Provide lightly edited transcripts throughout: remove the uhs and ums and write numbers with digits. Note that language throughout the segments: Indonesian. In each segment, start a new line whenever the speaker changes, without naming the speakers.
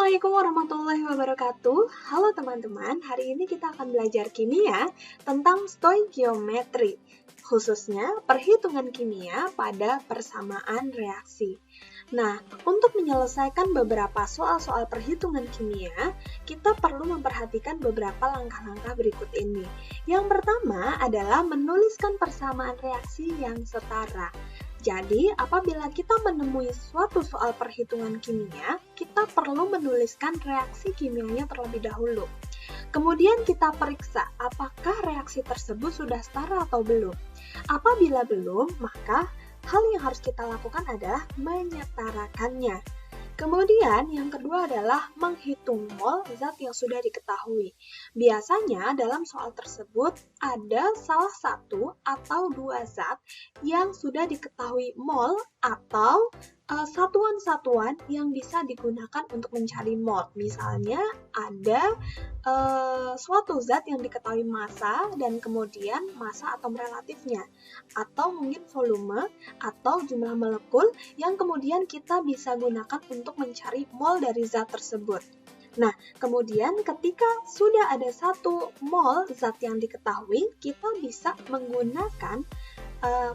Assalamualaikum warahmatullahi wabarakatuh. Halo teman-teman, hari ini kita akan belajar kimia tentang stoikiometri, khususnya perhitungan kimia pada persamaan reaksi. Nah, untuk menyelesaikan beberapa soal-soal perhitungan kimia, kita perlu memperhatikan beberapa langkah-langkah berikut ini. Yang pertama adalah menuliskan persamaan reaksi yang setara. Jadi, apabila kita menemui suatu soal perhitungan kimia, kita perlu menuliskan reaksi kimianya terlebih dahulu. Kemudian kita periksa apakah reaksi tersebut sudah setara atau belum. Apabila belum, maka hal yang harus kita lakukan adalah menyetarakannya. Kemudian yang kedua adalah menghitung mol zat yang sudah diketahui. Biasanya dalam soal tersebut ada salah satu atau dua zat yang sudah diketahui mol atau satuan-satuan yang bisa digunakan untuk mencari mol. Misalnya ada suatu zat yang diketahui massa dan kemudian massa atom relatifnya, atau mungkin volume atau jumlah molekul yang kemudian kita bisa gunakan untuk mencari mol dari zat tersebut. Nah, kemudian ketika sudah ada satu mol zat yang diketahui, kita bisa menggunakan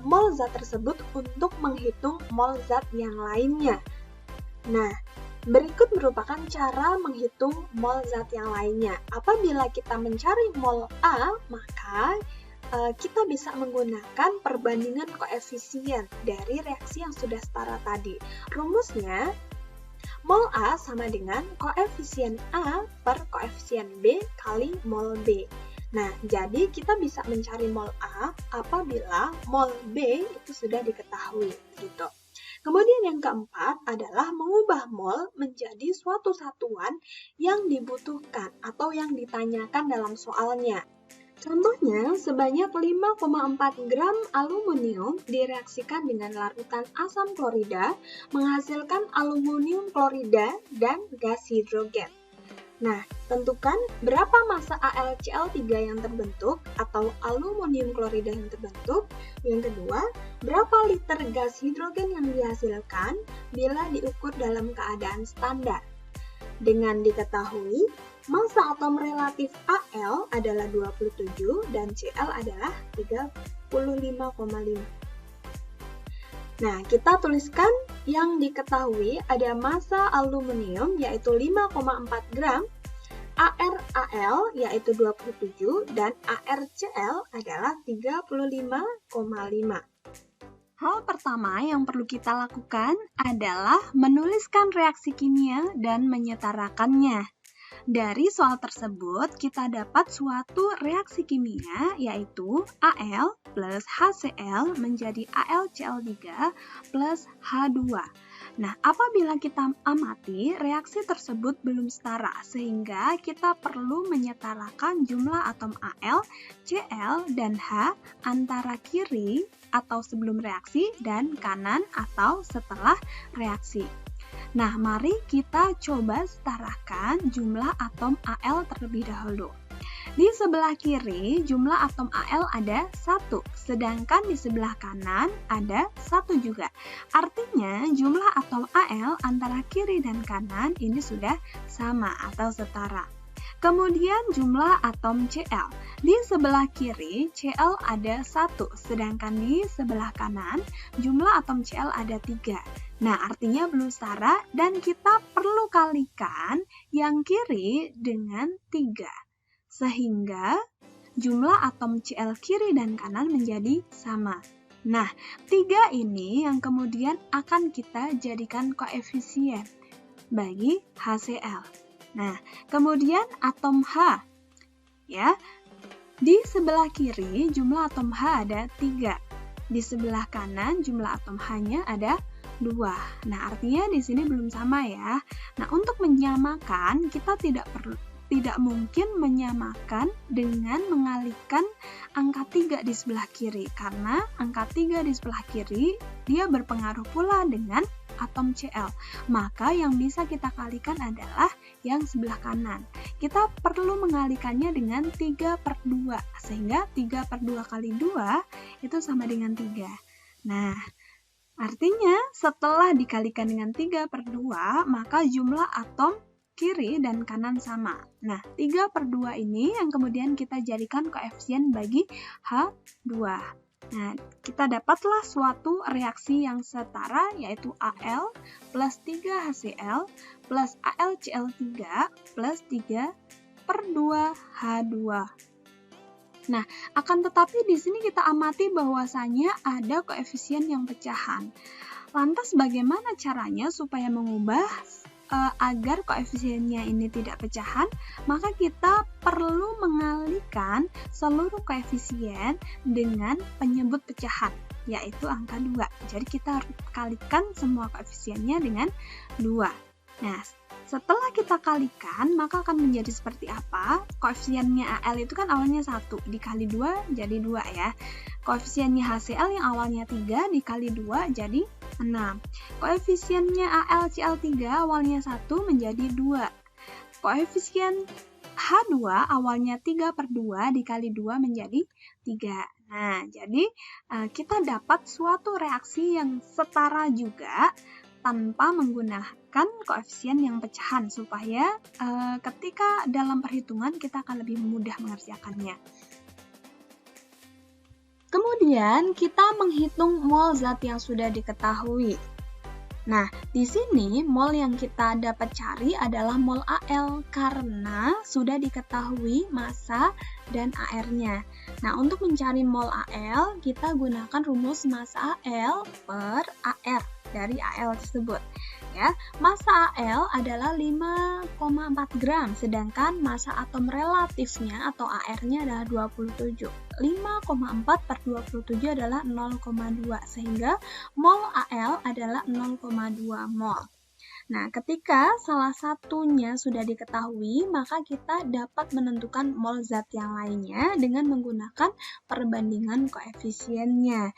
mol zat tersebut untuk menghitung mol zat yang lainnya. Nah, berikut merupakan cara menghitung mol zat yang lainnya. Apabila kita mencari mol A, maka kita bisa menggunakan perbandingan koefisien dari reaksi yang sudah setara tadi. Rumusnya, mol A sama dengan koefisien A per koefisien B kali mol B. Nah, jadi kita bisa mencari mol A apabila mol B itu sudah diketahui, gitu. Kemudian yang keempat adalah mengubah mol menjadi suatu satuan yang dibutuhkan atau yang ditanyakan dalam soalnya. Contohnya, sebanyak 5,4 gram aluminium direaksikan dengan larutan asam klorida menghasilkan aluminium klorida dan gas hidrogen. Nah, tentukan berapa massa AlCl3 yang terbentuk atau aluminium klorida yang terbentuk. Yang kedua, berapa liter gas hidrogen yang dihasilkan bila diukur dalam keadaan standar. Dengan diketahui, massa atom relatif Al adalah 27 dan Cl adalah 35,5. Nah, kita tuliskan yang diketahui ada massa aluminium yaitu 5,4 gram, ArAl yaitu 27 dan ArCl adalah 35,5. Hal pertama yang perlu kita lakukan adalah menuliskan reaksi kimia dan menyetarakannya. Dari soal tersebut, kita dapat suatu reaksi kimia, yaitu Al plus HCl menjadi AlCl3 plus H2. Nah, apabila kita amati, reaksi tersebut belum setara, sehingga kita perlu menyetarakan jumlah atom Al, Cl, dan H antara kiri atau sebelum reaksi dan kanan atau setelah reaksi. Nah, mari kita coba setarakan jumlah atom Al terlebih dahulu. Di sebelah kiri, jumlah atom Al ada 1, sedangkan di sebelah kanan ada 1 juga. Artinya, jumlah atom Al antara kiri dan kanan ini sudah sama atau setara. Kemudian jumlah atom Cl. Di sebelah kiri, Cl ada 1, sedangkan di sebelah kanan, jumlah atom Cl ada 3. Nah, artinya belum setara dan kita perlu kalikan yang kiri dengan 3. Sehingga jumlah atom Cl kiri dan kanan menjadi sama. Nah, 3 ini yang kemudian akan kita jadikan koefisien bagi HCl. Nah, kemudian atom H. Ya, di sebelah kiri jumlah atom H ada 3. Di sebelah kanan jumlah atom H-nya ada 2. Nah, artinya di sini belum sama ya. Nah, untuk menyamakan kita tidak mungkin menyamakan dengan mengalihkan angka 3 di sebelah kiri, karena angka 3 di sebelah kiri dia berpengaruh pula dengan atom Cl. Maka yang bisa kita kalikan adalah yang sebelah kanan. Kita perlu mengalikannya dengan 3/2, sehingga 3/2 kali 2 itu sama dengan 3. Nah, artinya setelah dikalikan dengan 3/2, maka jumlah atom kiri dan kanan sama. Nah, 3/2 ini yang kemudian kita jadikan koefisien bagi H2. Nah, kita dapatlah suatu reaksi yang setara, yaitu Al plus 3HCl plus AlCl3 plus 3/2 H2. Nah, akan tetapi di sini kita amati bahwasanya ada koefisien yang pecahan. Lantas bagaimana caranya supaya mengubah agar koefisiennya ini tidak pecahan? Maka kita perlu mengalihkan seluruh koefisien dengan penyebut pecahan, yaitu angka 2. Jadi kita harus kalikan semua koefisiennya dengan 2. Nah, setelah kita kalikan, maka akan menjadi seperti apa? Koefisiennya Al itu kan awalnya 1, dikali 2 jadi 2 ya. Koefisiennya HCl yang awalnya 3 dikali 2 jadi 6. Koefisiennya AlCl3 awalnya 1 menjadi 2. Koefisien H2 awalnya 3/2 dikali 2 menjadi 3. Nah, jadi kita dapat suatu reaksi yang setara juga tanpa menggunakan koefisien yang pecahan, supaya ketika dalam perhitungan kita akan lebih mudah mengerjakannya. Kemudian kita menghitung mol zat yang sudah diketahui. Nah, di sini mol yang kita dapat cari adalah mol Al karena sudah diketahui massa dan AR-nya. Nah, untuk mencari mol Al, kita gunakan rumus massa Al per AR dari Al tersebut. Ya, massa Al adalah 5,4 gram, sedangkan massa atom relatifnya atau AR-nya adalah 27. 5,4/27 adalah 0,2, sehingga mol Al adalah 0,2 mol. Nah, ketika salah satunya sudah diketahui, maka kita dapat menentukan mol zat yang lainnya dengan menggunakan perbandingan koefisiennya.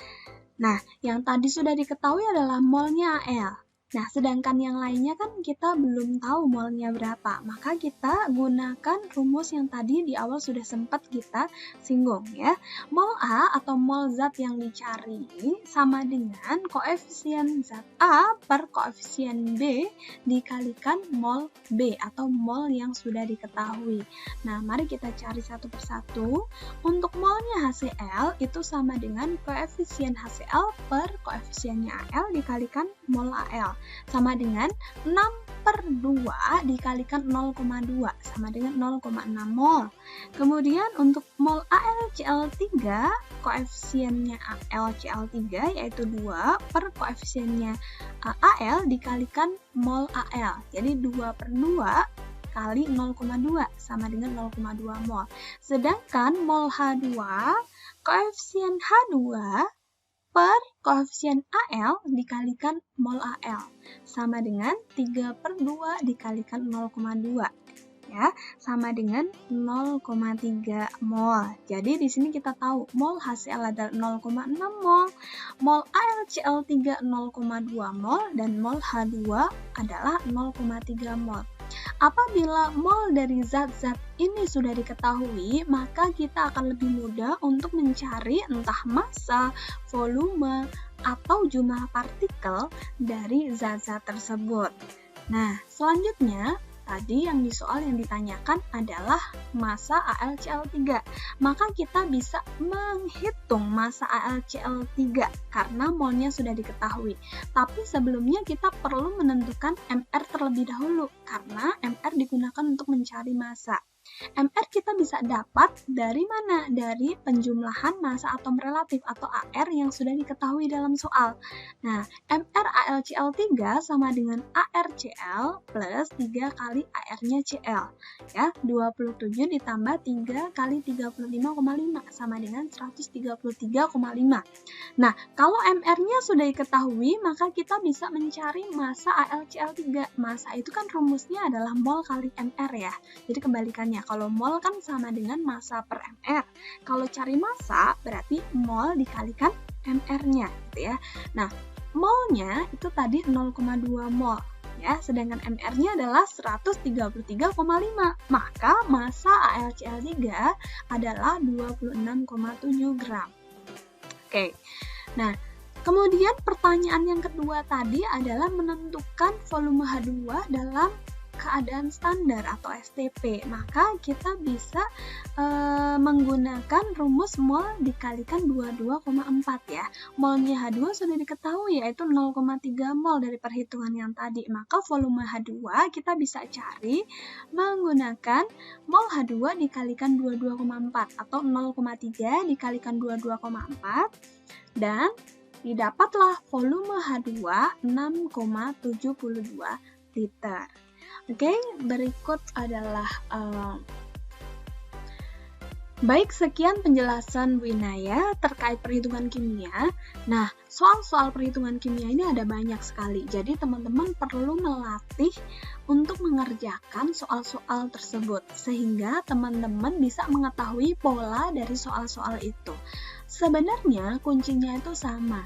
Nah, yang tadi sudah diketahui adalah molnya Al. Nah, sedangkan yang lainnya kan kita belum tahu molnya berapa, maka kita gunakan rumus yang tadi di awal sudah sempat kita singgung ya. Mol A atau mol zat yang dicari sama dengan koefisien zat A per koefisien B dikalikan mol B atau mol yang sudah diketahui. Nah, mari kita cari satu persatu. Untuk molnya HCl itu sama dengan koefisien HCl per koefisiennya Al dikalikan mol Al. Sama dengan 6/2 dikalikan 0,2 sama dengan 0,6 mol. Kemudian untuk mol AlCl3, koefisiennya AlCl3 yaitu 2 per koefisiennya Al dikalikan mol Al. Jadi 2/2 kali 0,2 sama dengan 0,2 mol. Sedangkan mol H2, koefisien H2 per koefisien Al dikalikan mol Al sama dengan 3/2 dikalikan 0,2 ya, sama dengan 0,3 mol. Jadi di sini kita tahu mol HCl adalah 0,6 mol, mol AlCl3 0,2 mol dan mol H2 adalah 0,3 mol. Apabila mol dari zat-zat ini sudah diketahui, maka kita akan lebih mudah untuk mencari entah massa, volume, atau jumlah partikel dari zat-zat tersebut. Nah, selanjutnya, tadi yang di soal yang ditanyakan adalah massa AlCl3. Maka kita bisa menghitung massa AlCl3 karena molnya sudah diketahui. Tapi sebelumnya kita perlu menentukan MR terlebih dahulu karena MR digunakan untuk mencari massa. MR kita bisa dapat dari mana? Dari penjumlahan massa atom relatif atau AR yang sudah diketahui dalam soal. Nah, MR AlCl3 sama dengan ArCl plus 3 kali AR-nya Cl. Ya, 27 ditambah 3 kali 35,5 sama dengan 133,5. Nah, kalau MR-nya sudah diketahui, maka kita bisa mencari massa AlCl3. Massa itu kan rumusnya adalah mol kali MR ya. Jadi kebalikannya. Kalau mol kan sama dengan massa per MR. Kalau cari massa berarti mol dikalikan MR-nya gitu ya. Nah, molnya itu tadi 0,2 mol ya, sedangkan MR-nya adalah 133,5. Maka massa AlCl3 adalah 26,7 gram. Oke. Nah, kemudian pertanyaan yang kedua tadi adalah menentukan volume H2 dalam keadaan standar atau STP, maka kita bisa menggunakan rumus mol dikalikan 22,4 ya. Molnya H2 sudah diketahui yaitu 0,3 mol dari perhitungan yang tadi. Maka volume H2 kita bisa cari menggunakan mol H2 dikalikan 22,4 atau 0,3 dikalikan 22,4 dan didapatlah volume H2 6,72 liter. Oke, berikut adalah baik, sekian penjelasan Bu Inaya terkait perhitungan kimia. Nah, soal-soal perhitungan kimia ini ada banyak sekali. Jadi, teman-teman perlu melatih untuk mengerjakan soal-soal tersebut, sehingga teman-teman bisa mengetahui pola dari soal-soal itu. Sebenarnya, kuncinya itu sama.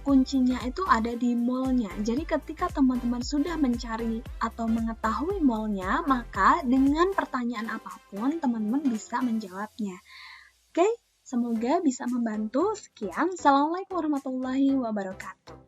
Kuncinya itu ada di molnya. Jadi ketika teman-teman sudah mencari atau mengetahui molnya, maka dengan pertanyaan apapun teman-teman bisa menjawabnya. Oke, semoga bisa membantu. Sekian. Assalamualaikum warahmatullahi wabarakatuh.